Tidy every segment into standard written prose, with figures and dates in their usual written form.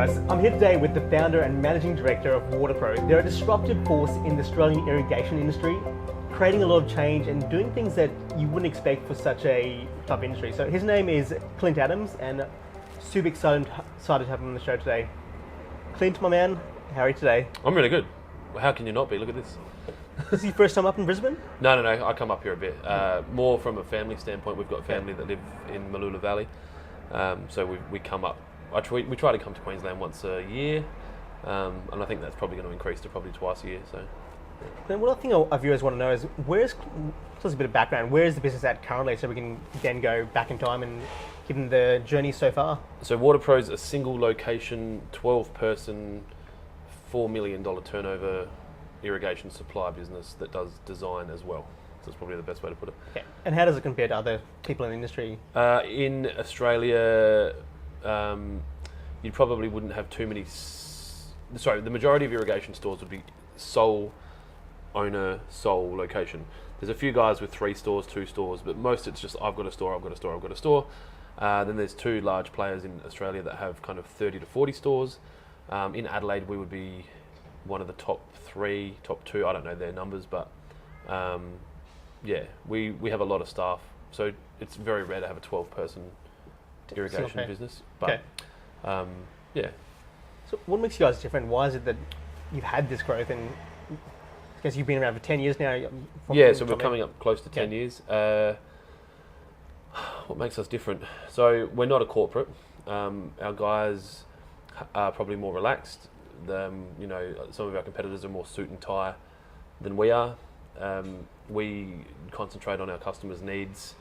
guys, I'm here today with the founder and managing director of WaterPro. They're a disruptive force in the Australian irrigation industry, creating a lot of change and doing things that you wouldn't expect for such a tough industry. So his name is Clint Adams, and super excited to have him on the show today. Clint, my man, how are you today? I'm really good. Well, how can you not be? Look at this. This is your first time up in Brisbane? No. I come up here a bit. More from a family standpoint. We've got family that live in Malula Valley. So we come up. We try to come to Queensland once a year. And I think that's probably going to increase to probably twice a year. So. Then what I think our viewers want to know is, tell us a bit of background, where is the business at currently so we can then go back in time and give them the journey so far? So WaterPro is a single location, 12-person, $4 million turnover irrigation supply business that does design as well. So that's probably the best way to put it. Okay. And how does it compare to other people in the industry? In Australia, you probably wouldn't have too many... the majority of irrigation stores would be sole owner, sole location. There's a few guys with 3 stores, 2 stores, but most it's just I've got a store. Then there's 2 large players in Australia that have kind of 30 to 40 stores. In Adelaide, we would be one of the top 3, top 2. I don't know their numbers, but we have a lot of staff. So it's very rare to have a 12-person irrigation business. But okay. So what makes you guys different? Why is it that you've had this growth, and I guess you've been around for 10 years now? So we're coming up close to 10 years. What makes us different? So we're not a corporate. Our guys are probably more relaxed. Some of our competitors are more suit and tie than we are. We concentrate on our customers' needs.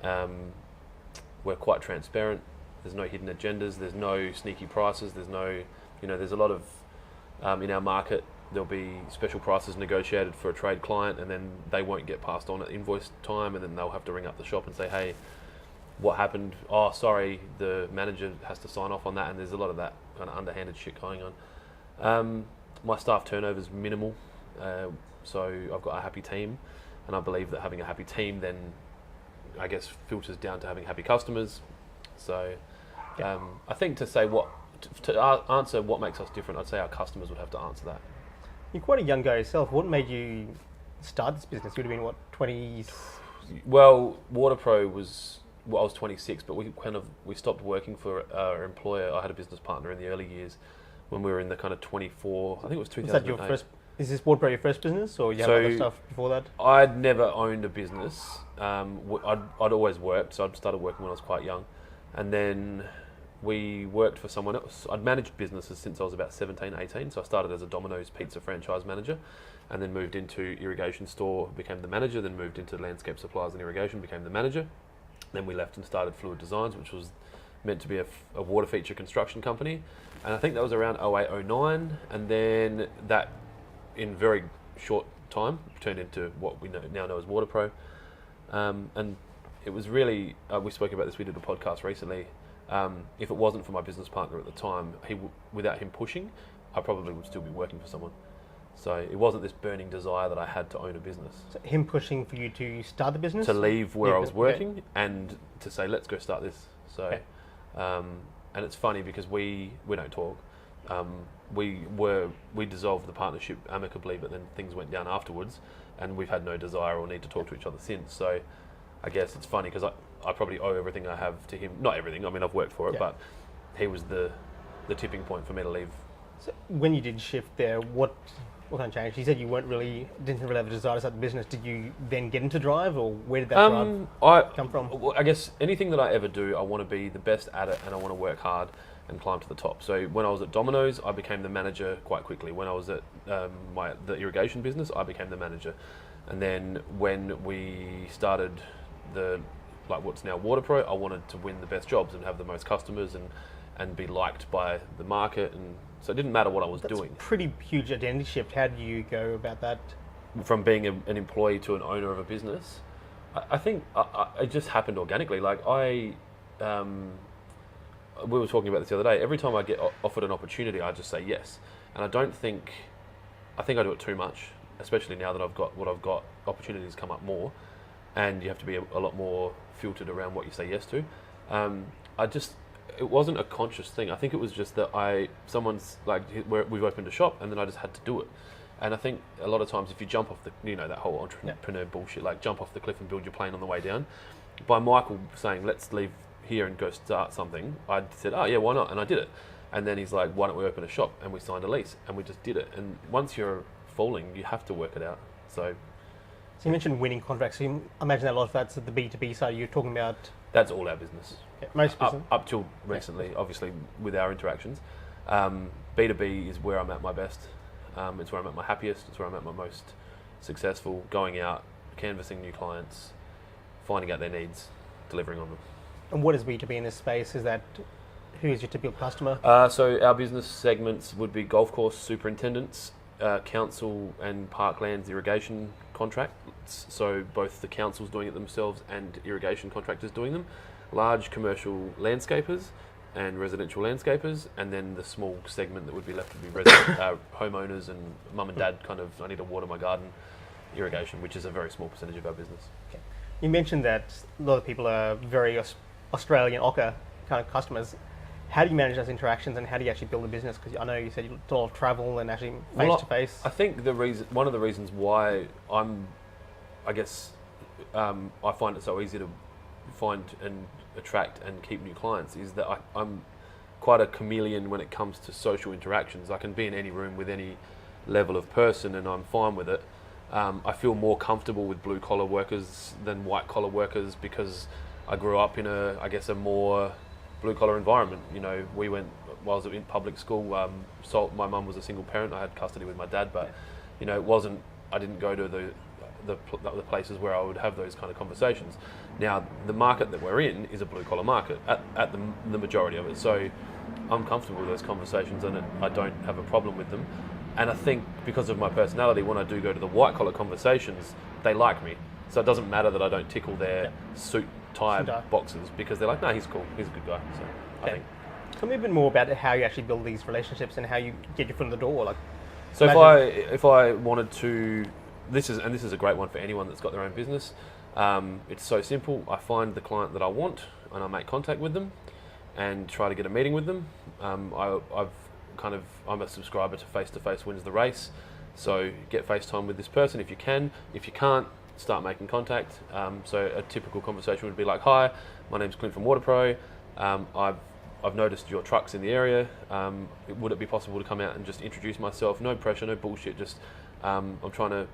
We're quite transparent. There's no hidden agendas. There's no sneaky prices. There's a lot of, in our market, there'll be special prices negotiated for a trade client, and then they won't get passed on at invoice time, and then they'll have to ring up the shop and say, hey, what happened? Oh, sorry, the manager has to sign off on that, and there's a lot of that kind of underhanded shit going on. My staff turnover is minimal, so I've got a happy team, and I believe that having a happy team then, I guess, filters down to having happy customers. So I think to answer what makes us different, I'd say our customers would have to answer that. You're quite a young guy yourself. What made you start this business? You would have been, 20? Well, WaterPro was... I was 26, but we stopped working for our employer. I had a business partner in the early years when we were in the kind of 24. I think it was 2008. Is this WaterPro your first business, or you had other stuff before that? I'd never owned a business. I'd always worked, so I'd started working when I was quite young, and then we worked for someone else. I'd managed businesses since I was about 17, 18. So I started as a Domino's pizza franchise manager, and then moved into irrigation store, became the manager. Then moved into landscape supplies and irrigation, became the manager. Then we left and started Fluid Designs, which was meant to be a water feature construction company. And I think that was around 08, 09. And then that, in very short time, turned into what we now know as WaterPro. And it was really, we spoke about this, we did a podcast recently. If it wasn't for my business partner at the time, without him pushing, I probably would still be working for someone. So it wasn't this burning desire that I had to own a business. So him pushing for you to start the business? To leave where I was working and to say, let's go start this. So, and it's funny because we don't talk. We dissolved the partnership amicably, but then things went down afterwards, and we've had no desire or need to talk to each other since. So I guess it's funny because I probably owe everything I have to him. Not everything, I mean, I've worked for it, but he was the tipping point for me to leave. So when you did shift there, what kind of change? You said you didn't really have a desire to start the business. Did you then get into drive, or where did that drive come from? Well, I guess anything that I ever do, I want to be the best at it, and I want to work hard and climb to the top. So when I was at Domino's, I became the manager quite quickly. When I was at the irrigation business, I became the manager. And then when we started what's now WaterPro, I wanted to win the best jobs and have the most customers and be liked by the market, and so it didn't matter what I was doing. That's a pretty huge identity shift. How do you go about that? From being an employee to an owner of a business, I think it just happened organically. We were talking about this the other day. Every time I get offered an opportunity, I just say yes, and I think I do it too much, especially now that I've got. Opportunities come up more, and you have to be a lot more filtered around what you say yes to. it wasn't a conscious thing. I think it was just that someone's like, we've opened a shop, and then I just had to do it. And I think a lot of times if you jump off that whole entrepreneur bullshit, like jump off the cliff and build your plane on the way down. By Michael saying, let's leave here and go start something, I said, oh yeah, why not? And I did it. And then he's like, why don't we open a shop? And we signed a lease, and we just did it. And once you're falling, you have to work it out. So you mentioned winning contracts. So you imagine that a lot of that's at the B2B side. You're talking about... That's all our business. Yeah, most business. Up till recently, obviously, with our interactions. B2B is where I'm at my best. It's where I'm at my happiest. It's where I'm at my most successful. Going out, canvassing new clients, finding out their needs, delivering on them. And what is B2B in this space? Is that... Who is your typical customer? So our business segments would be golf course superintendents, council and parklands irrigation contracts. So both the councils doing it themselves and irrigation contractors doing them. Large commercial landscapers and residential landscapers, and then the small segment that would be left would be homeowners and mum and dad kind of, I need to water my garden irrigation, which is a very small percentage of our business. Okay. You mentioned that a lot of people are very Australian ochre kind of customers. How do you manage those interactions, and how do you actually build a business? Because I know you said you do a lot of travel and actually face to face. I think one of the reasons why I find it so easy to find and attract and keep new clients is that I'm quite a chameleon when it comes to social interactions. I can be in any room with any level of person, and I'm fine with it. I feel more comfortable with blue collar workers than white collar workers because I grew up in a more blue collar environment. While I was in public school, my mum was a single parent. I had custody with my dad, but I didn't go to the places where I would have those kind of conversations. Now, the market that we're in is a blue collar market at the majority of it. So I'm comfortable with those conversations, and I don't have a problem with them. And I think because of my personality, when I do go to the white collar conversations, they like me. So it doesn't matter that I don't tickle their suit tie boxes, because they're like, no, he's cool, he's a good guy. So I think. Tell me a bit more about how you actually build these relationships and how you get your foot in the door. So if I wanted to, this is a great one for anyone that's got their own business. It's so simple. I find the client that I want, and I make contact with them, and try to get a meeting with them. I'm a subscriber to face wins the race. So get FaceTime with this person if you can. If you can't, start making contact. So a typical conversation would be like, hi, my name's Clint from WaterPro. I've noticed your trucks in the area. Would it be possible to come out and just introduce myself? No pressure, no bullshit. Just I'm trying to,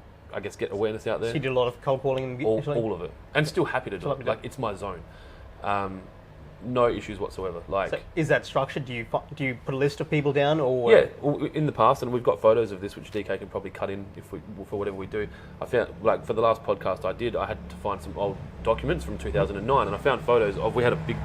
get awareness out there. So you do a lot of cold calling? All of it. And still happy to do it. It's my zone. No issues whatsoever. So is that structured? Do you put a list of people down, or yeah? In the past, and we've got photos of this, which DK can probably cut in for whatever we do. I found, for the last podcast I had to find some old documents from 2009, and I found photos of, we had a big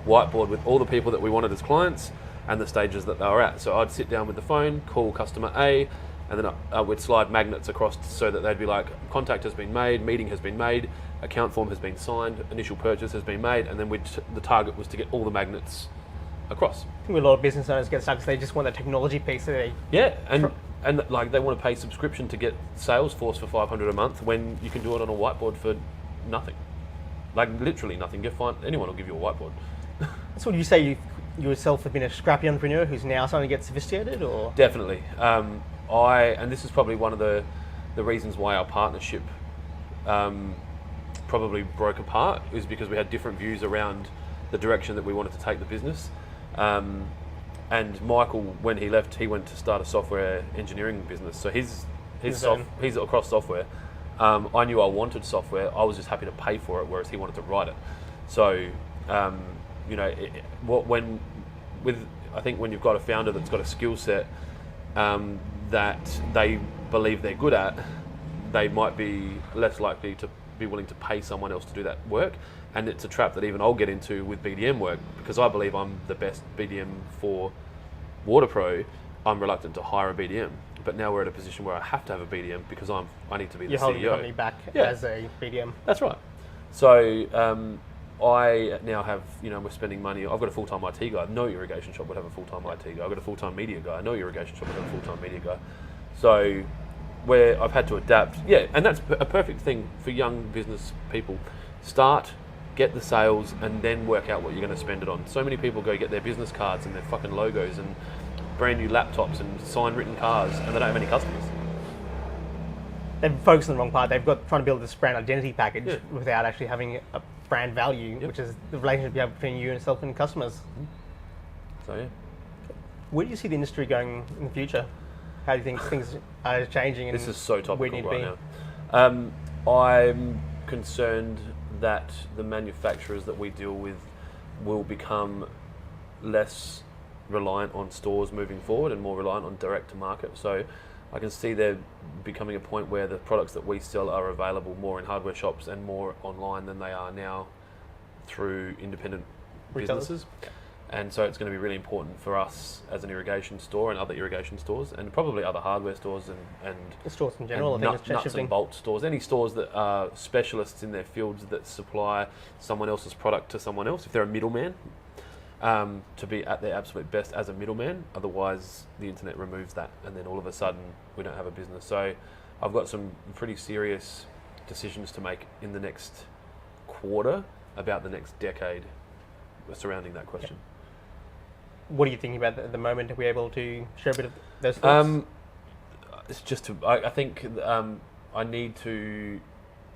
whiteboard with all the people that we wanted as clients and the stages that they were at. So I'd sit down with the phone, call customer A, and then we'd slide magnets across so that they'd be like, contact has been made, meeting has been made, account form has been signed, initial purchase has been made, and then the target was to get all the magnets across. I think a lot of business owners get stuck because they just want that technology piece. And they want to pay subscription to get Salesforce for $500 a month when you can do it on a whiteboard for nothing. Literally nothing. Anyone will give you a whiteboard. So would you say you yourself have been a scrappy entrepreneur who's now starting to get sophisticated, or? Definitely. And this is probably one of the reasons why our partnership probably broke apart, is because we had different views around the direction that we wanted to take the business. And Michael, when he left, he went to start a software engineering business. So he's across software. I knew I wanted software. I was just happy to pay for it, whereas he wanted to write it. So I think when you've got a founder that's got a skill set that they believe they're good at, they might be less likely to be willing to pay someone else to do that work. And it's a trap that even I'll get into with BDM work, because I believe I'm the best BDM for WaterPro. I'm reluctant to hire a BDM, but now we're at a position where I have to have a BDM because I need to be the CEO. You're holding the company back as a BDM. That's right. So I now have, we're spending money. I've got a full-time IT guy. No irrigation shop would have a full-time IT guy. I've got a full-time media guy. No irrigation shop would have a full-time media guy. So where I've had to adapt, and that's a perfect thing for young business people. Start, get the sales, and then work out what you're going to spend it on. So many people go get their business cards and their fucking logos and brand new laptops and sign written cars, and they don't have any customers. They've focused on the wrong part. They've got trying to build this brand identity package Yeah. without actually having a brand value, Yep. which is the relationship you have between you and yourself and customers. So yeah. Where do you see the industry going in the future? How do you think things are changing? And This is so where do topical you need to right be? now. I'm concerned that the manufacturers that we deal with will become less reliant on stores moving forward and more reliant on direct to market. So I can see there becoming a point where the products that we sell are available more in hardware shops and more online than they are now through independent Retailers. businesses. And so it's going to be really important for us as an irrigation store and other irrigation stores and probably other hardware stores and The stores in general, and I think, is nuts shifting. and bolt stores, any stores that are specialists in their fields that supply someone else's product to someone else, if they're a middleman, to be at their absolute best as a middleman. Otherwise, the internet removes that, and then all of a sudden, we don't have a business. So I've got some pretty serious decisions to make in the next quarter about the next decade surrounding that question. What are you thinking about at the moment? Are we able to share a bit of those thoughts? It's just I think I need to.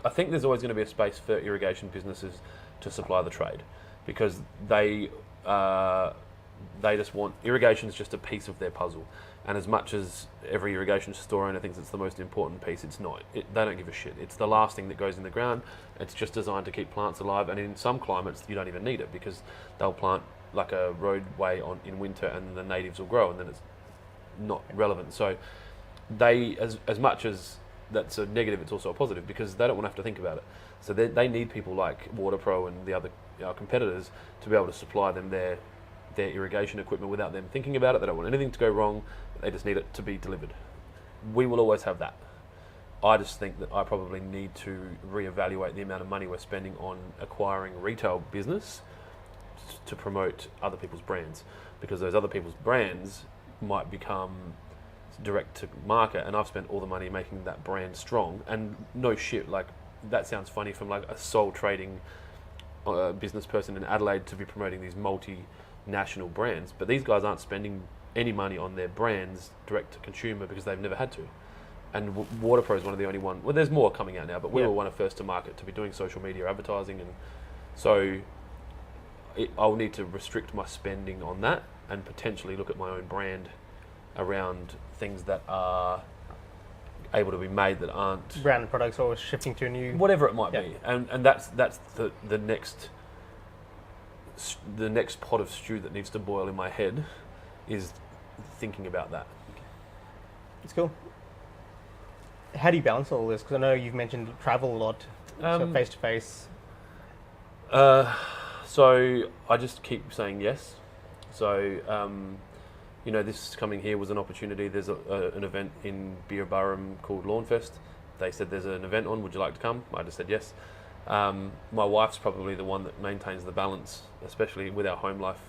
I think there's always going to be a space for irrigation businesses to supply the trade, because they just want irrigation is just a piece of their puzzle, and as much as every irrigation store owner thinks it's the most important piece, it's not. They don't give a shit. It's the last thing that goes in the ground. It's just designed to keep plants alive, and in some climates you don't even need it because they'll plant like a roadway in winter and the natives will grow, and then it's not relevant. So they, as much as that's a negative, it's also a positive because they don't want to have to think about it. So they need people like WaterPro and the other competitors to be able to supply them their irrigation equipment without them thinking about it. They don't want anything to go wrong. They just need it to be delivered. We will always have that. I just think that I probably need to reevaluate the amount of money we're spending on acquiring retail business to promote other people's brands, because those other people's brands might become direct to market, and I've spent all the money making that brand strong. And no shit, like that sounds funny from like a sole trading business person in Adelaide to be promoting these multinational brands, but these guys aren't spending any money on their brands direct to consumer because they've never had to. And WaterPro is one of the only one. Well, there's more coming out now, but we were one of first to market to be doing social media advertising, and so I'll need to restrict my spending on that and potentially look at my own brand around things that are able to be made that aren't Brand products or shifting to a new... whatever it might be, and that's the next pot of stew that needs to boil in my head is thinking about that. It's cool. How do you balance all this? Because I know you've mentioned travel a lot, so face to face. So I just keep saying yes. So this coming here was an opportunity. There's an event in Beerburrum called Lawnfest. They said there's an event on, would you like to come? I just said yes. My wife's probably the one that maintains the balance, especially with our home life.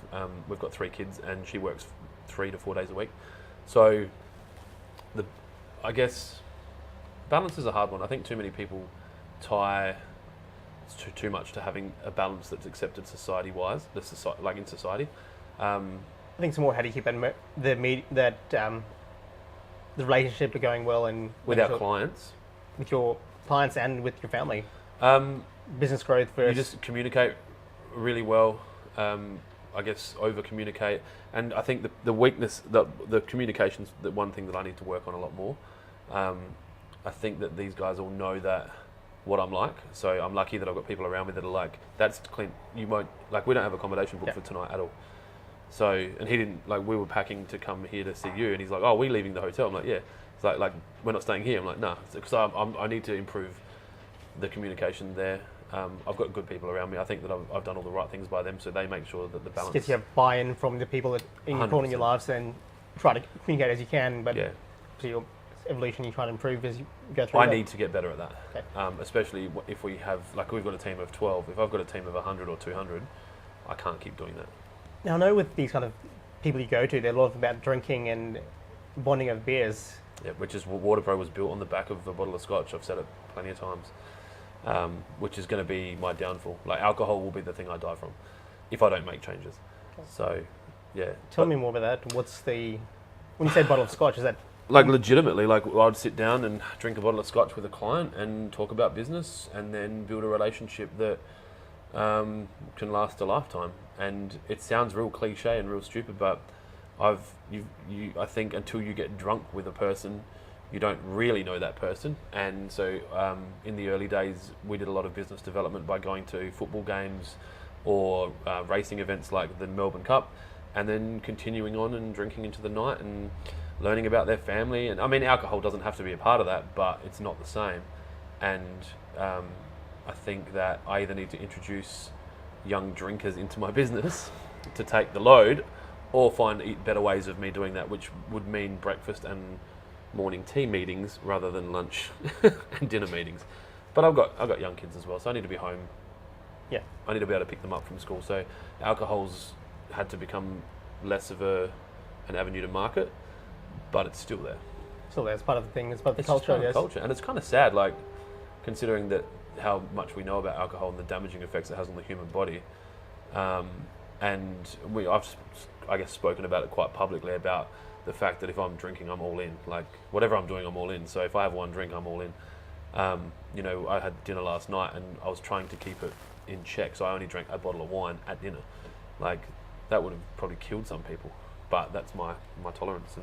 We've got 3 kids and she works 3 to 4 days a week. So I guess balance is a hard one. I think too many people tie too much to having a balance that's accepted society-wise, like in society. I think it's more how do you keep the relationship going well and with our clients, with your clients and with your family. Business growth first. You just communicate really well. I guess over communicate, and I think the weakness, the communication's the one thing that I need to work on a lot more. I think that these guys all know that what I'm like, so I'm lucky that I've got people around me that are like, that's Clint, you won't, like, we don't have accommodation booked for tonight at all. So, and he didn't, like, we were packing to come here to see you, and he's like, oh, we leaving the hotel? I'm like, yeah. It's like we're not staying here. I'm like, nah, because I need to improve the communication there. I've got good people around me. I think that I've done all the right things by them, so they make sure that the balance... It's you have buy-in from the people that in your corner in your lives, and try to communicate as you can, but so your evolution you try to improve as you go through. I need to get better at that, especially if we have, like, we've got a team of 12. If I've got a team of 100 or 200, I can't keep doing that. Now I know with these kind of people you go to, they're a lot about drinking and bonding over beers. Yeah, which is what WaterPro was built on the back of a bottle of scotch. I've said it plenty of times. which is going to be my downfall. Like alcohol will be the thing I die from if I don't make changes. So, yeah. Tell me more about that. When you say bottle of scotch, is that... Like legitimately, like I'd sit down and drink a bottle of scotch with a client and talk about business and then build a relationship that can last a lifetime. And it sounds real cliche and real stupid, but I think until you get drunk with a person, you don't really know that person. And so in the early days, we did a lot of business development by going to football games or racing events like the Melbourne Cup, and then continuing on and drinking into the night and learning about their family. And I mean, alcohol doesn't have to be a part of that, but it's not the same. And I think that I either need to introduce young drinkers into my business to take the load, or find better ways of me doing that, which would mean breakfast and morning tea meetings rather than lunch and dinner meetings. But I've got young kids as well, so I need to be home. Yeah. I need to be able to pick them up from school. So alcohol's had to become less of an avenue to market, but it's still there. Still there. It's part of the thing. It's part of the It's culture, part I of the guess. culture, and it's kind of sad, like considering that how much we know about alcohol and the damaging effects it has on the human body. And I've, I guess, spoken about it quite publicly about the fact that if I'm drinking, I'm all in. Like whatever I'm doing, I'm all in. So if I have one drink, I'm all in. I had dinner last night and I was trying to keep it in check, so I only drank a bottle of wine at dinner. Like that would have probably killed some people, but that's my tolerance.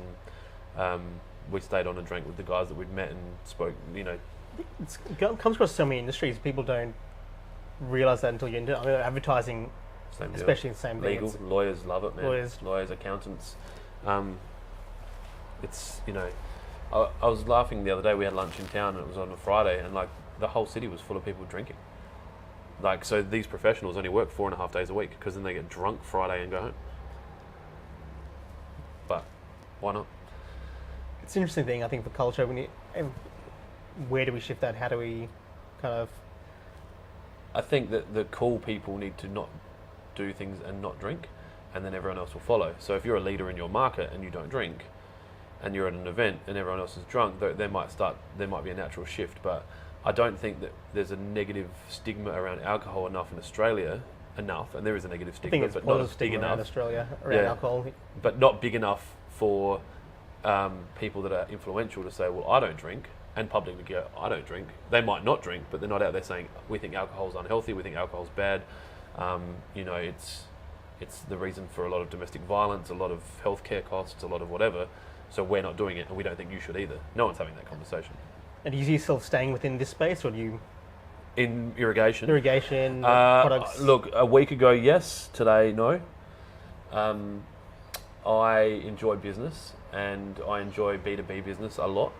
And we stayed on and drank with the guys that we'd met and spoke. It comes across so many industries. People don't realise that until you enter. I mean, advertising, Same deal. especially the same thing. Legal, lawyers love it, man. Lawyers. Accountants. I was laughing the other day. We had lunch in town, and it was on a Friday, and like the whole city was full of people drinking. Like, so these professionals only work 4.5 days a week because then they get drunk Friday and go home. But why not? It's an interesting thing, I think, for culture. Where do we shift that? How do we kind of... I think that the cool people need to not do things and not drink, and then everyone else will follow. So if you're a leader in your market and you don't drink, and you're at an event and everyone else is drunk, there might be a natural shift. But I don't think that there's a negative stigma around alcohol enough in Australia, and there is a negative I stigma, think it's but positive not big stigma around enough. Australia, around alcohol. But not big enough for people that are influential to say, well, I don't drink, and publicly go, I don't drink. They might not drink, but they're not out there saying, we think alcohol's unhealthy, we think alcohol's bad. It's the reason for a lot of domestic violence, a lot of healthcare costs, a lot of whatever. So we're not doing it, and we don't think you should either. No one's having that conversation. And do you see yourself staying within this space, or do you... In irrigation? Irrigation, products? Look, a week ago, yes. Today, no. I enjoy business, and I enjoy B2B business a lot.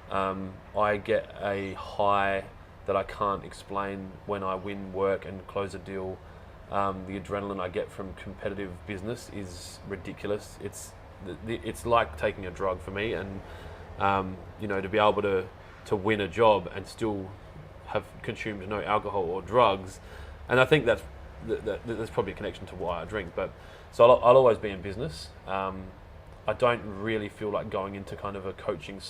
I get a high that I can't explain when I win work and close a deal. The adrenaline I get from competitive business is ridiculous. It's like taking a drug for me, and to be able to win a job and still have consumed no alcohol or drugs, and I think that's probably a connection to why I drink. But so I'll always be in business. I don't really feel like going into kind of a coaching /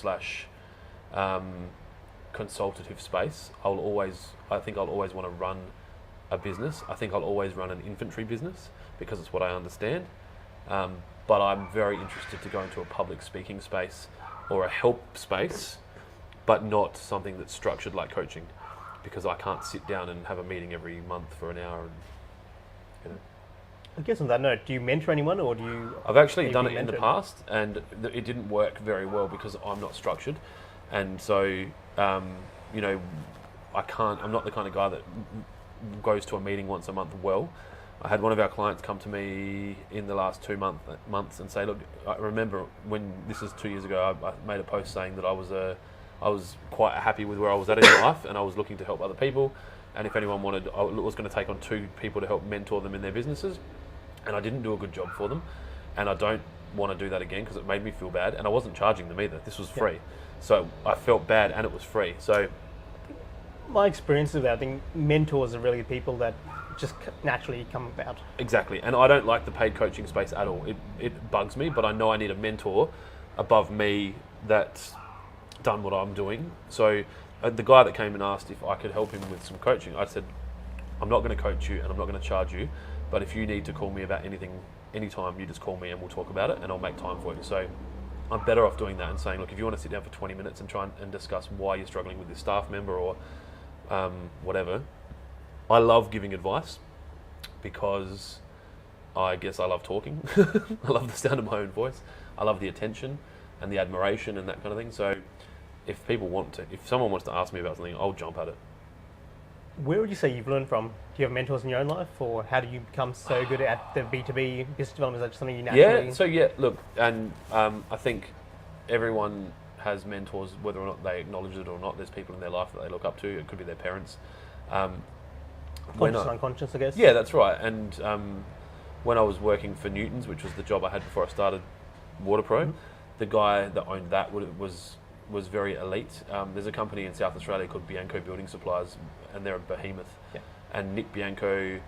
consultative space. I think I'll always want to run a business. I think I'll always run an infantry business because it's what I understand. But I'm very interested to go into a public speaking space or a help space, but not something that's structured like coaching, because I can't sit down and have a meeting every month for an hour. And, I guess on that note, do you mentor anyone, or do you... I've actually done it in the past, and it didn't work very well because I'm not structured. And so, I'm not the kind of guy that goes to a meeting once a month well. I had one of our clients come to me in the last 2 months and say, look, I remember when this is 2 years ago, I made a post saying that I was quite happy with where I was at in life, and I was looking to help other people. And if anyone wanted, I was going to take on 2 people to help mentor them in their businesses. And I didn't do a good job for them. And I don't want to do that again because it made me feel bad. And I wasn't charging them either. This was free. So I felt bad, and it was free. So my experience with that, I think mentors are really the people that just naturally come about. Exactly. And I don't like the paid coaching space at all. It bugs me, but I know I need a mentor above me that's done what I'm doing. So the guy that came and asked if I could help him with some coaching, I said, I'm not going to coach you and I'm not going to charge you, but if you need to call me about anything, anytime, you just call me and we'll talk about it and I'll make time for you. So I'm better off doing that and saying, look, if you want to sit down for 20 minutes and try and discuss why you're struggling with this staff member or whatever. I love giving advice because I guess I love talking. I love the sound of my own voice. I love the attention and the admiration and that kind of thing. So if someone wants to ask me about something, I'll jump at it. Where would you say you've learned from? Do you have mentors in your own life, or how do you become so good at the B2B business development? Is that just something you naturally... Look, and I think everyone has mentors, whether or not they acknowledge it or not. There's people in their life that they look up to. It could be their parents. Conscious and unconscious, I guess. Yeah, that's right. And when I was working for Newton's, which was the job I had before I started WaterPro, the guy that owned that was very elite. There's a company in South Australia called Bianco Building Supplies, and they're a behemoth. Yeah. And Nick Bianco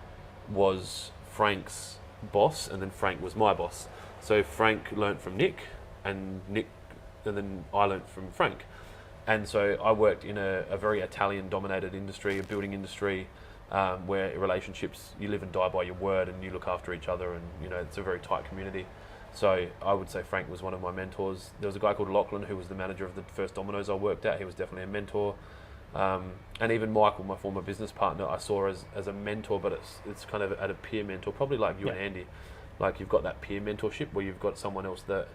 was Frank's boss, and then Frank was my boss. So Frank learnt from Nick, and then I learnt from Frank. And so I worked in a very Italian-dominated industry, a building industry, where relationships, you live and die by your word, and you look after each other, and it's a very tight community. So I would say Frank was one of my mentors. There was a guy called Lachlan who was the manager of the first Domino's I worked at. He was definitely a mentor. And even Michael, my former business partner, I saw as a mentor, but it's kind of at a peer mentor, probably like you and Andy. Like you've got that peer mentorship where you've got someone else that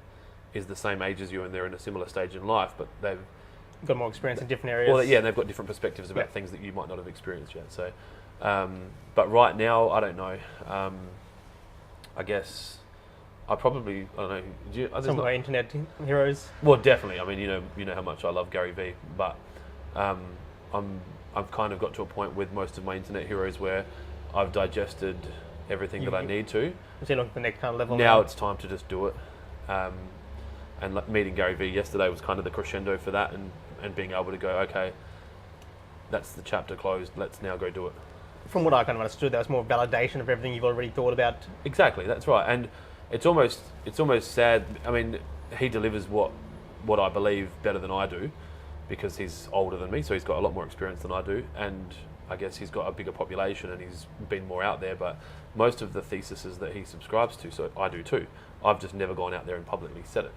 is the same age as you and they're in a similar stage in life, but they've got more experience in different areas. Well, yeah, and they've got different perspectives about things that you might not have experienced yet. So, but right now, I don't know. I guess I don't know. Some of our internet heroes. Well, definitely. I mean, you know how much I love Gary Vee, but I've kind of got to a point with most of my internet heroes where I've digested everything that I need to. So look at the next kind of level. Now it's time to just do it. And meeting Gary Vee yesterday was kind of the crescendo for that, and being able to go, okay, that's the chapter closed. Let's now go do it. From what I kind of understood, that was more validation of everything you've already thought about. Exactly, that's right. And it's almost sad. I mean, he delivers what I believe better than I do, because he's older than me, so he's got a lot more experience than I do, and I guess he's got a bigger population and he's been more out there. But most of the theses that he subscribes to, so I do too. I've just never gone out there and publicly said it.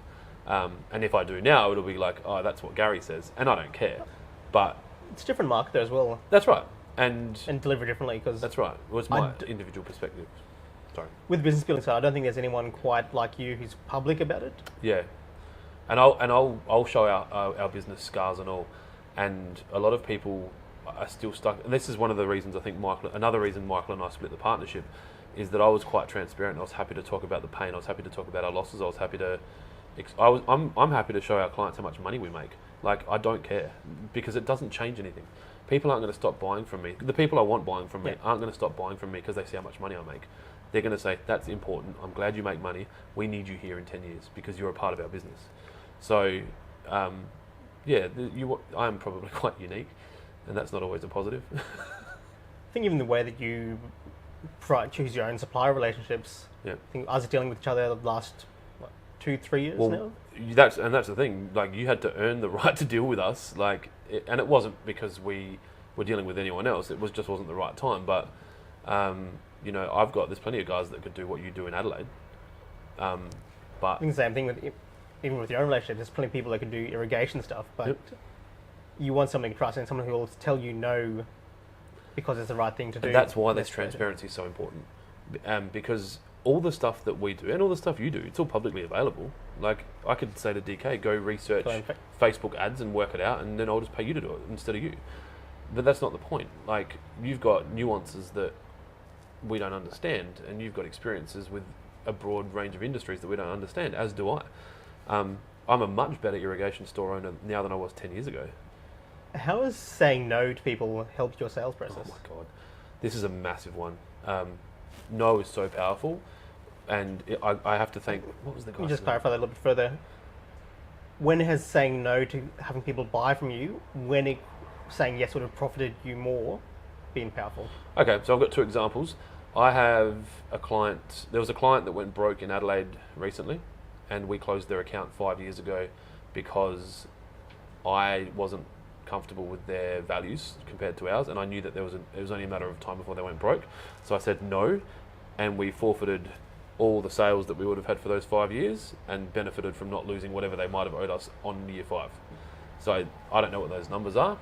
And if I do now, it'll be like, oh, that's what Gary says, and I don't care. But it's a different market there as well. That's right, and deliver differently, because that's right. It was my individual perspective. Sorry. With the business building side, I don't think there's anyone quite like you who's public about it. Yeah, and I'll show our business scars and all, and a lot of people are still stuck. And this is one of the reasons I think another reason Michael and I split the partnership, is that I was quite transparent. I was happy to talk about the pain. I was happy to talk about our losses. I was happy to. I'm happy to show our clients how much money we make. Like, I don't care, because it doesn't change anything. People aren't going to stop buying from me. The people I want buying from me aren't going to stop buying from me because they see how much money I make. They're going to say, that's important. I'm glad you make money. We need you here in 10 years because you're a part of our business. So, I am probably quite unique, and that's not always a positive. I think even the way that you choose your own supplier relationships. Yeah. I think us dealing with each other the last 2-3 years now. That's the thing. Like, you had to earn the right to deal with us. And it wasn't because we were dealing with anyone else. It wasn't the right time. But there's plenty of guys that could do what you do in Adelaide. But I think the same thing even with your own relationship. There's plenty of people that can do irrigation stuff, but you want something to trust and someone who will tell you no because it's the right thing to do. And that's why this transparency is so important. Because all the stuff that we do and all the stuff you do, it's all publicly available. Like, I could say to DK, go research Facebook ads and work it out, and then I'll just pay you to do it instead of you. But that's not the point. Like, you've got nuances that we don't understand, and you've got experiences with a broad range of industries that we don't understand, as do I. I'm a much better irrigation store owner now than I was 10 years ago. How has saying no to people helped your sales process? Oh my God. This is a massive one. No is so powerful, and I have to thank, what was the guy's name? Just clarify that a little bit further. When has saying no to having people buy from you, saying yes would have profited you more, been powerful? Okay, so I've got 2 examples. I have there was a client that went broke in Adelaide recently, and we closed their account 5 years ago because I wasn't comfortable with their values compared to ours, and I knew that it was only a matter of time before they went broke. So I said no, and we forfeited all the sales that we would have had for those 5 years and benefited from not losing whatever they might have owed us on year 5. So I don't know what those numbers are.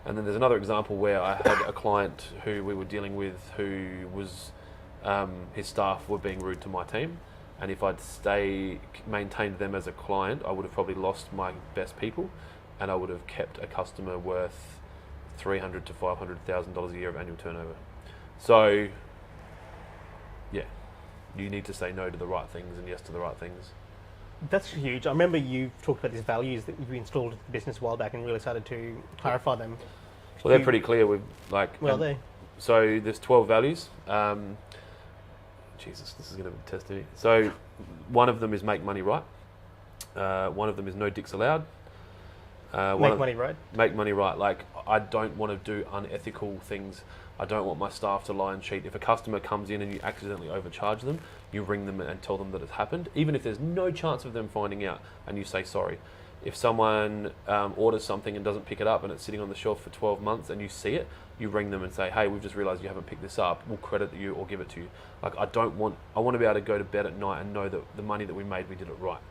And then there's another example where I had a client who we were dealing with who was, his staff were being rude to my team. And if I'd maintained them as a client, I would have probably lost my best people, and I would have kept a customer worth $300,000 to $500,000 a year of annual turnover. So, yeah, you need to say no to the right things and yes to the right things. That's huge. I remember you talked about these values that you installed in the business a while back and really started to clarify them. Well, they're pretty clear. With so there's 12 values. Jesus, this is going to be testing me. So one of them is make money right. One of them is no dicks allowed. Make money right. Make money right. Like, I don't want to do unethical things. I don't want my staff to lie and cheat. If a customer comes in and you accidentally overcharge them, you ring them and tell them that it's happened, even if there's no chance of them finding out, and you say sorry. If someone orders something and doesn't pick it up and it's sitting on the shelf for 12 months and you see it, you ring them and say, hey, we've just realised you haven't picked this up. We'll credit you or give it to you. Like, I want to be able to go to bed at night and know that the money that we made, we did it right.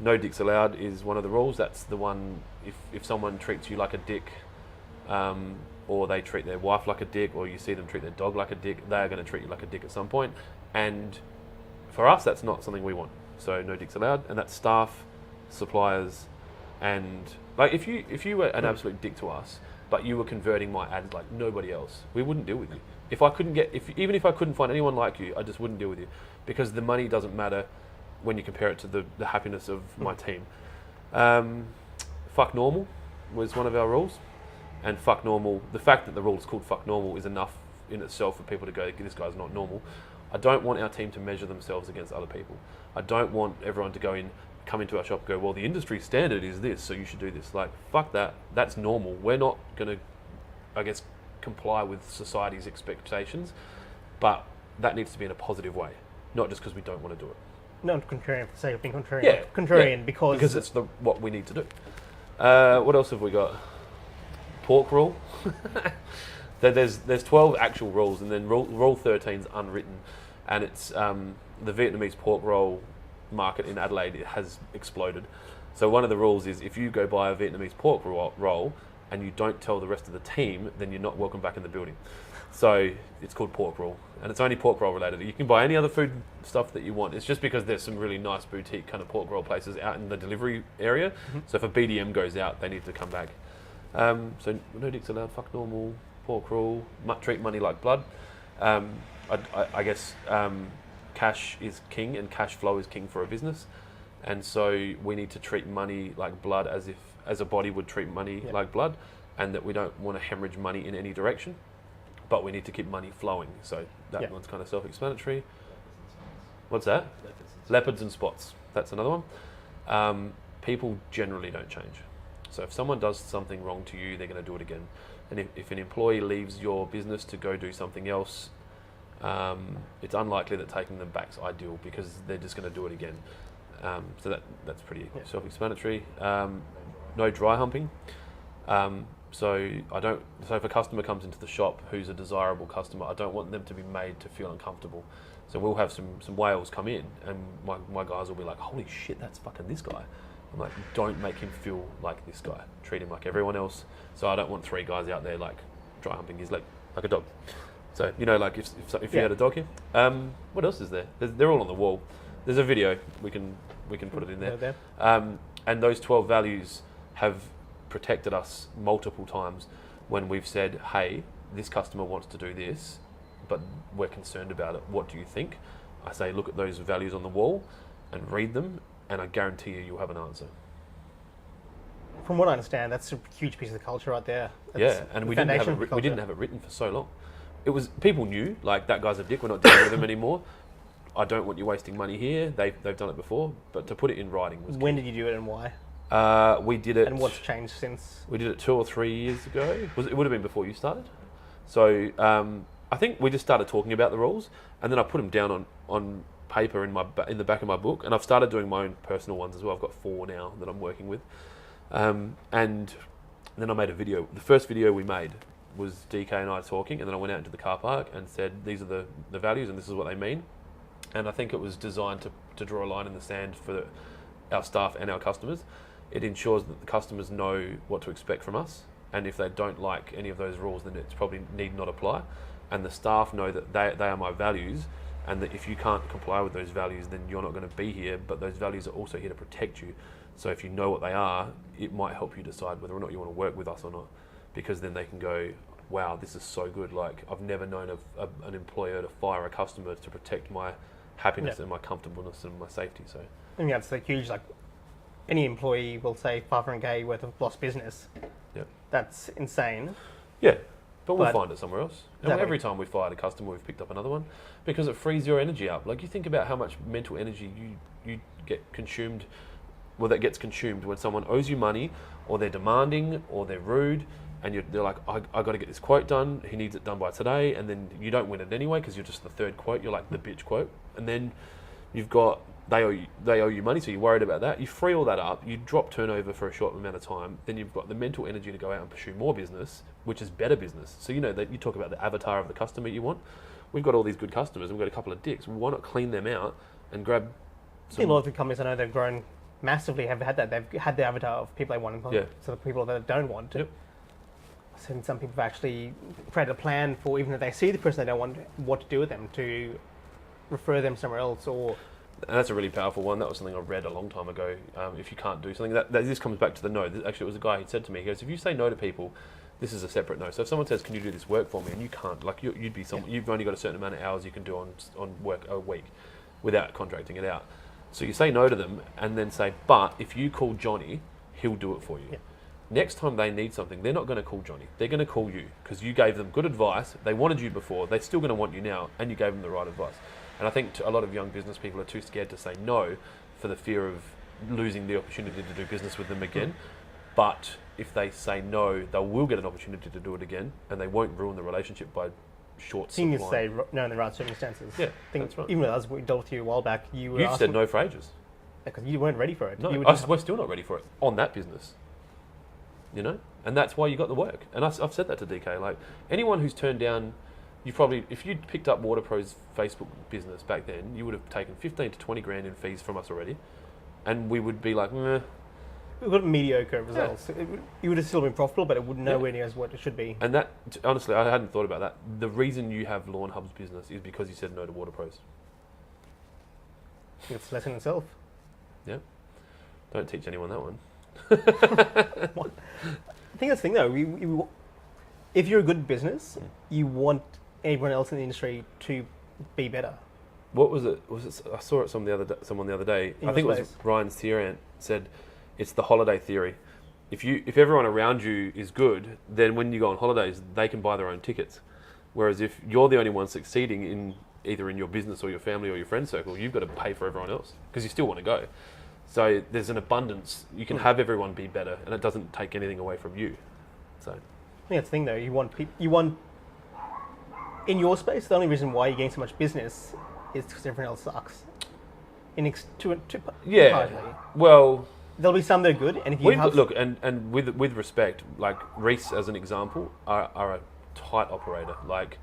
No dicks allowed is one of the rules. That's the one, if someone treats you like a dick, or they treat their wife like a dick, or you see them treat their dog like a dick, they are going to treat you like a dick at some point. And for us, that's not something we want. So no dicks allowed, and that's staff, suppliers, and like if you were an absolute dick to us, but you were converting my ads like nobody else, we wouldn't deal with you. Even if I couldn't find anyone like you, I just wouldn't deal with you, because the money doesn't matter when you compare it to the happiness of my team. Fuck normal was one of our rules, and fuck normal, the fact that the rule is called fuck normal is enough in itself for people to go, this guy's not normal. I don't want our team to measure themselves against other people. I don't want everyone to come into our shop and go, well, the industry standard is this, so you should do this. Like, fuck that. That's normal. We're not going to, I guess, comply with society's expectations, but that needs to be in a positive way, not just because we don't want to do it. Not contrarian for the sake of being contrarian. Yeah, contrarian because it's what we need to do. What else have we got? Pork rule. There's 12 actual rules, and then rule 13 is unwritten, and it's the Vietnamese pork roll market in Adelaide, it has exploded. So one of the rules is if you go buy a Vietnamese pork roll and you don't tell the rest of the team, then you're not welcome back in the building. So it's called pork roll, and it's only pork roll related. You can buy any other food stuff that you want. It's just because there's some really nice boutique kind of pork roll places out in the delivery area. Mm-hmm. So if a BDM goes out, they need to come back. So no dicks allowed, fuck normal, pork roll, treat money like blood. I guess cash is king, and cash flow is king for a business, and so we need to treat money like blood, as a body would treat money like blood, and that we don't want to hemorrhage money in any direction, but we need to keep money flowing. So that one's kind of self-explanatory. What's that? Leopards and spots. That's another one. People generally don't change. So if someone does something wrong to you, they're going to do it again. And if an employee leaves your business to go do something else, it's unlikely that taking them back's ideal, because they're just going to do it again. So that's pretty self-explanatory. No dry humping. So if a customer comes into the shop who's a desirable customer, I don't want them to be made to feel uncomfortable. So we'll have some whales come in, and my guys will be like, holy shit, that's fucking this guy. I'm like, don't make him feel like this guy. Treat him like everyone else. So I don't want 3 guys out there like dry humping his leg like a dog. So, like if you had a dog here. What else is there? They're all on the wall. There's a video. We can put it in there. And those 12 values have protected us multiple times when we've said, hey, this customer wants to do this, but we're concerned about it. What do you think? I say, look at those values on the wall and read them, and I guarantee you'll have an answer. From what I understand, that's a huge piece of the culture right there. That's and we didn't have it written for so long. It was, people knew, like, that guy's a dick, we're not dealing with him anymore. I don't want you wasting money here. They've done it before, but to put it in writing was When key. did you do it, and why? We did it. And what's changed since? We did it 2 or 3 years ago. It would have been before you started. So I think we just started talking about the rules, and then I put them down on paper in the back of my book, and I've started doing my own personal ones as well. I've got 4 now that I'm working with, and And then I made a video. The first video we made was DK and I talking, and then I went out into the car park and said, these are the values and this is what they mean. And I think it was designed to draw a line in the sand for our staff and our customers. It ensures that the customers know what to expect from us. And if they don't like any of those rules, then it's probably need not apply. And the staff know that they are my values, and that if you can't comply with those values, then you're not going to be here. But those values are also here to protect you. So if you know what they are, it might help you decide whether or not you want to work with us or not. Because then they can go, wow, this is so good. Like, I've never known an employer to fire a customer to protect my happiness and my comfortableness and my safety. So I think that's like huge. Like, any employee will say 500K worth of lost business. Yep. That's insane. Yeah, but we'll find it somewhere else. And Exactly. every time we fired a customer, we've picked up another one, because it frees your energy up. Like, you think about how much mental energy you get consumed, well, that gets consumed when someone owes you money, or they're demanding, or they're rude, and they're like, I got to get this quote done, he needs it done by today, and then you don't win it anyway because you're just the third quote, you're like the bitch quote, and then you've got, they owe you money, so you're worried about that. You free all that up, you drop turnover for a short amount of time, then you've got the mental energy to go out and pursue more business, which is better business. So you know that you talk about the avatar of the customer you want. We've got all these good customers, and we've got a couple of dicks. Why not clean them out and grab I think a lot of the companies I know they've grown massively have had that. They've had the avatar of people they want, and so the people that don't want. Yep. So some people have actually created a plan for, even if they see the person they don't want, what to do with them, to refer them somewhere else, or... And that's a really powerful one. That was something I read a long time ago. If you can't do something, that this comes back to the no. Actually, it was a guy who said to me, he goes, if you say no to people, this is a separate no. So if someone says, can you do this work for me, and you can't, like you'd be someone, you've only got a certain amount of hours you can do on work a week without contracting it out. So you say no to them, and then say, but if you call Johnny, he'll do it for you. Yeah. Next time they need something, they're not going to call Johnny. They're going to call you, because you gave them good advice. They wanted you before. They're still going to want you now, and you gave them the right advice. And I think a lot of young business people are too scared to say no for the fear of losing the opportunity to do business with them again. But if they say no, they will get an opportunity to do it again, and they won't ruin the relationship by short thing is supply. say no in the right circumstances. Yeah, that's right. Even with us, we dealt with you a while back. You've said no for ages. Because you weren't ready for it. No, You we're still not ready for it on that business. You know, and that's why you got the work. And I've said that to DK. Like, anyone who's turned down, you probably, if you'd picked up WaterPro's Facebook business back then, you would have taken 15 to 20 grand in fees from us already, and we would be like, meh. We've got mediocre results. You would have still been profitable, but it would nowhere near as what it should be. And that, honestly, I hadn't thought about that. The reason you have Lawn Hub's business is because you said no to WaterPros. It's a lesson in itself. Yeah. Don't teach anyone that one. I think that's the thing, though. If you're a good business, you want everyone else in the industry to be better. What was it? I saw it someone the other day. I think it was Ryan Thierant said, it's the holiday theory. If everyone around you is good, then when you go on holidays, they can buy their own tickets. Whereas if you're the only one succeeding in either in your business or your family or your friend circle, you've got to pay for everyone else because you still want to go. So there's an abundance. You can have everyone be better, and it doesn't take anything away from you. So I think that's the thing, though. You want in your space. The only reason why you're getting so much business is because everyone else sucks. Partly. Well, there'll be some that are good, and if you look, and with respect, like Reese as an example, are a tight operator, like,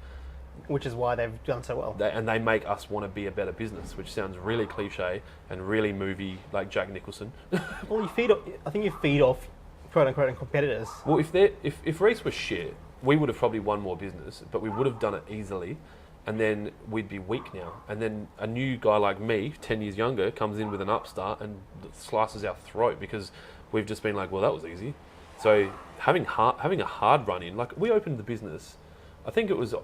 which is why they've done so well. They make us want to be a better business, which sounds really cliche and really movie, like Jack Nicholson. Well, I think you feed off quote unquote competitors. Well, if Reese was shit, we would have probably won more business, but we would have done it easily, and then we'd be weak now. And then a new guy like me, 10 years younger, comes in with an upstart and slices our throat because we've just been like, well, that was easy. So having a hard run in, like, we opened the business, I think it was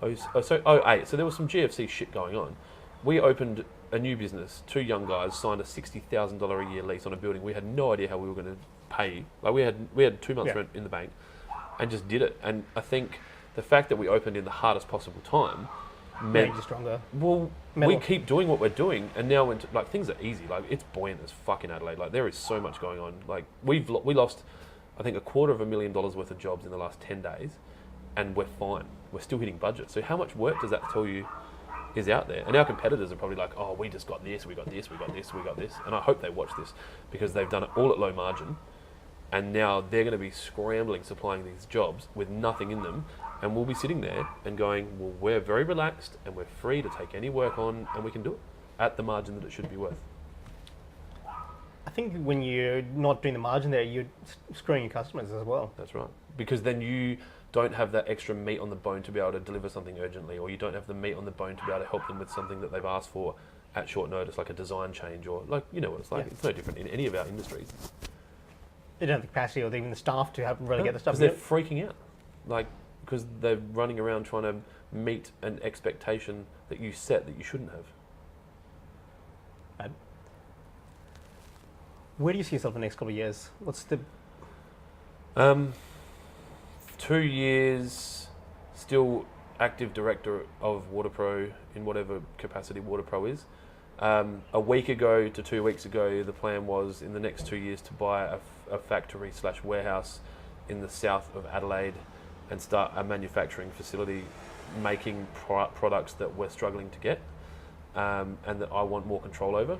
08, so there was some GFC shit going on. We opened a new business, two young guys signed a $60,000 a year lease on a building. We had no idea how we were going to pay. Like, we had 2 months rent in the bank, and just did it. And I think the fact that we opened in the hardest possible time meant made you stronger. Well, we keep doing what we're doing, and now like, things are easy. Like, it's buoyant as fucking Adelaide. Like, there is so much going on. Like, we lost, I think, $250,000 worth of jobs in the last 10 days, and we're fine. We're still hitting budget. So how much work does that tell you is out there? And our competitors are probably like, oh, we just got this, we got this, we got this, we got this. And I hope they watch this, because they've done it all at low margin, And now they're going to be scrambling, supplying these jobs with nothing in them. And we'll be sitting there and going, well, we're very relaxed and we're free to take any work on and we can do it at the margin that it should be worth. I think when you're not doing the margin there, you're screwing your customers as well. That's right. Because then you don't have that extra meat on the bone to be able to deliver something urgently, or you don't have the meat on the bone to be able to help them with something that they've asked for at short notice, like a design change, or like, you know what it's like. Yeah. It's no different in any of our industries. They don't have the capacity or even the staff to really get the stuff. Because they're freaking out. Like, because they're running around trying to meet an expectation that you set that you shouldn't have. Where do you see yourself in the next couple of years? What's the... 2 years, still active director of WaterPro in whatever capacity WaterPro is. A week ago to 2 weeks ago, the plan was in the next 2 years to buy a factory / warehouse in the south of Adelaide and start a manufacturing facility making products that we're struggling to get and that I want more control over.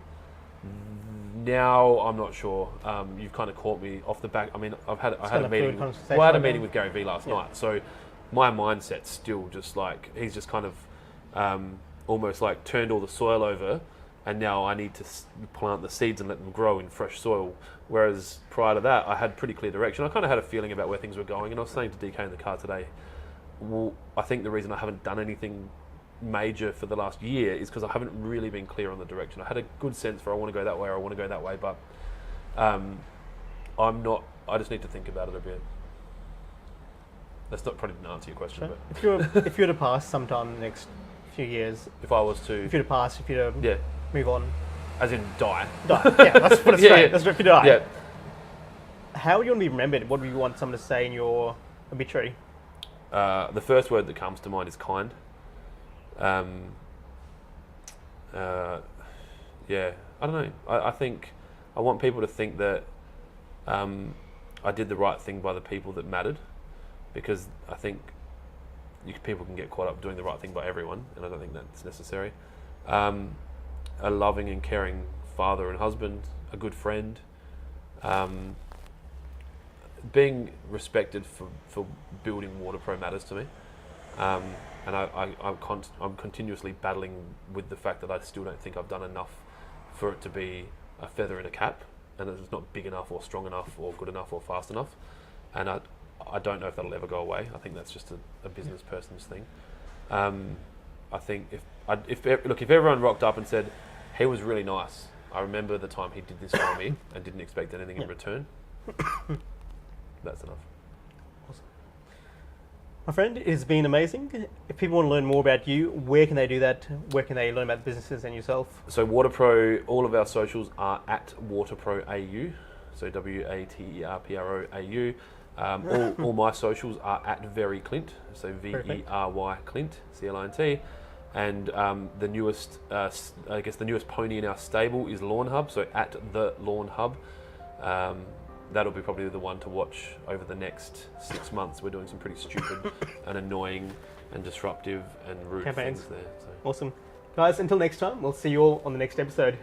Now I'm not sure. You've kind of caught me off the back. I mean, I had a meeting. I had a meeting with Gary Vee last night. So my mindset's still just like he's just kind of almost like turned all the soil over, and now I need to plant the seeds and let them grow in fresh soil. Whereas prior to that, I had pretty clear direction. I kind of had a feeling about where things were going, and I was saying to DK in the car today, well, I think the reason I haven't done anything major for the last year is because I haven't really been clear on the direction. I had a good sense for I want to go that way or I want to go that way, but I'm not. I just need to think about it a bit. That's not probably didn't answer your question, Sure. but If you were to pass sometime in the next few years, if I was to, if you were to pass, if you were to move on, as in die. Yeah, let's put it straight. Let's if you die. Yeah. How would you want to be remembered? What do you want someone to say in your obituary? The first word that comes to mind is kind. I don't know. I think I want people to think that I did the right thing by the people that mattered, because I think people can get caught up doing the right thing by everyone, and I don't think that's necessary. A loving and caring father and husband, a good friend, being respected for building WaterPro matters to me. And I'm continuously battling with the fact that I still don't think I've done enough for it to be a feather in a cap, and it's not big enough or strong enough or good enough or fast enough. And I don't know if that'll ever go away. I think that's just a business person's thing. I think if everyone rocked up and said, he was really nice, I remember the time he did this for me and didn't expect anything in return, that's enough. My friend, it has been amazing. If people want to learn more about you, where can they do that? Where can they learn about the businesses and yourself? So WaterPro, all of our socials are at WaterProAU, so WaterProAU. All my socials are at VeryClint, so VERY Clint, CLINT. And the newest, the newest pony in our stable is Lawn Hub, so at the Lawn Hub. That'll be probably the one to watch over the next 6 months. We're doing some pretty stupid and annoying and disruptive and rude campaigns things there. So. Awesome. Guys, until next time, we'll see you all on the next episode.